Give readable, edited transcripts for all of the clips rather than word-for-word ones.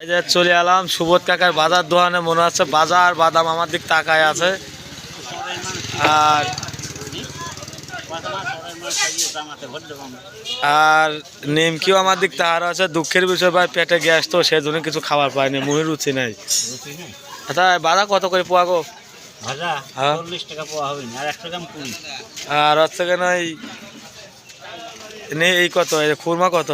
এই যে চলে এলাম সুবোধ কাকার বাজার দোকানে। মনে হচ্ছে বাজার বাদাম আমার দিক তাকায় আছে। আর আর নেমকিও আমার দিক তাহার আছে। দুঃখের বিষয় ভাই, পেটে গ্যাস তো, সেজন্য কিছু খাবার পাইনি, মুহি রুচি নাই। আচ্ছা বাজার কত করে পোয়া গো? হ্যাঁ, আর হচ্ছে কেন এই কত খুরমা কত?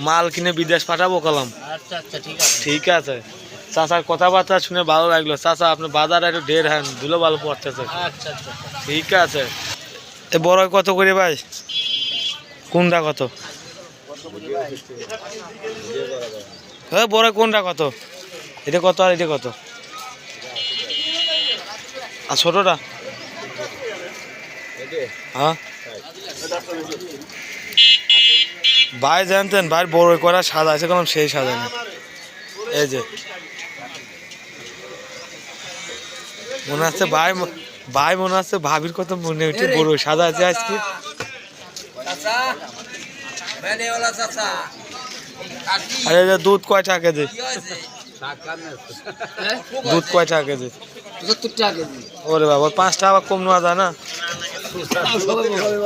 মাল কিনে বিদেশ পাঠাবো কলাম। ঠিক আছে চাচার কথাবার্তা শুনে ভালো লাগলো। চাচা আপনি বাজার একটু ঢের হ্যান, ধুলো ভালো পড়তেছে। ঠিক আছে। এ বড় কত করে ভাই? কোনটা কত? হ্যাঁ বড় কোনটা কত? এটা কত আর এটা কত? আর ছোটটা? হ্যাঁ ভাই জানতেন ভাই বড় করা সাদা আছে কারণ সেই সাদা না। এই যে মনে হচ্ছে ভাই, ভাই মনে হচ্ছে ভাবির কত মনে হচ্ছে বড় সাদা আছে আজকে। আরে দুধ কয় টাকা কেজি? দুধ কয় টাকা কেজি? ওরে বাবা 5 টাকা কম নেওয়া যায় না?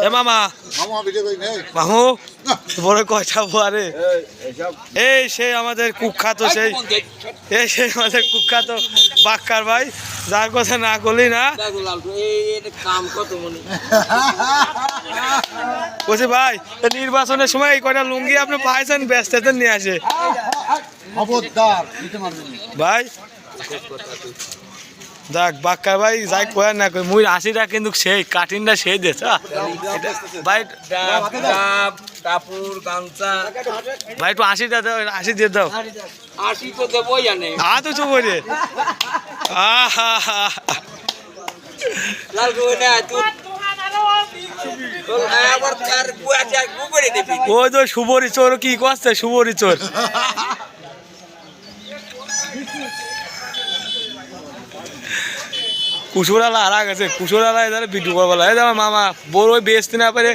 এ মামা মামু বড় কয়টা বারে? এই সেই আমাদের কুখ্যাত, সেই আমাদের কুখ্যাত বাক্কার ভাই, যার কথা না করলি না। বলছি ভাই নির্বাচনের সময় এই কয়টা লুঙ্গি আপনি পাইছেন, ব্যস্ত নিয়ে আসে ভাই। দেখ বাক্কার ভাই যাই কয়ার না কই, মুই 80 টাকা কিন্তু সেই কাটিংটা সেই দেশ ভাই। কাপড় গামছা ভাই একটু 80 টাকা দাও, 80 দিয়ে দাও। 80 তো দেবই জানে। তো চুপ করে ওই তো শুভরি চোর কি করছে, শুভরি চোর। কুসুরালা আর গেছে, কুসুরালা এদের বিদ্যুৎ করবলা। এই আমার মামা বড় ওই বেচতে না পারে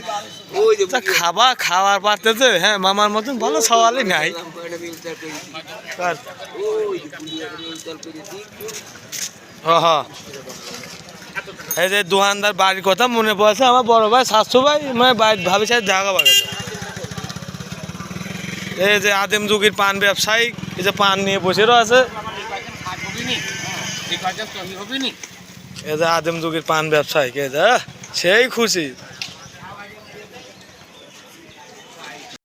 খাবার পারতেছে। হ্যাঁ মামার মতন ভালো সওয়ালই নাই। এই যে দোকানদার বাড়ির কথা মনে পড়েছে, আমার বড় ভাই শাশু ভাই মানে ভাবি সাহেব জায়গা বাগাতে। এই যে আদিম যুগের পান ব্যবসায়ী, এই যে পান নিয়ে বসে আছে। এই যে আদিম যুগের পান ব্যবসায়ী, সেই খুশি।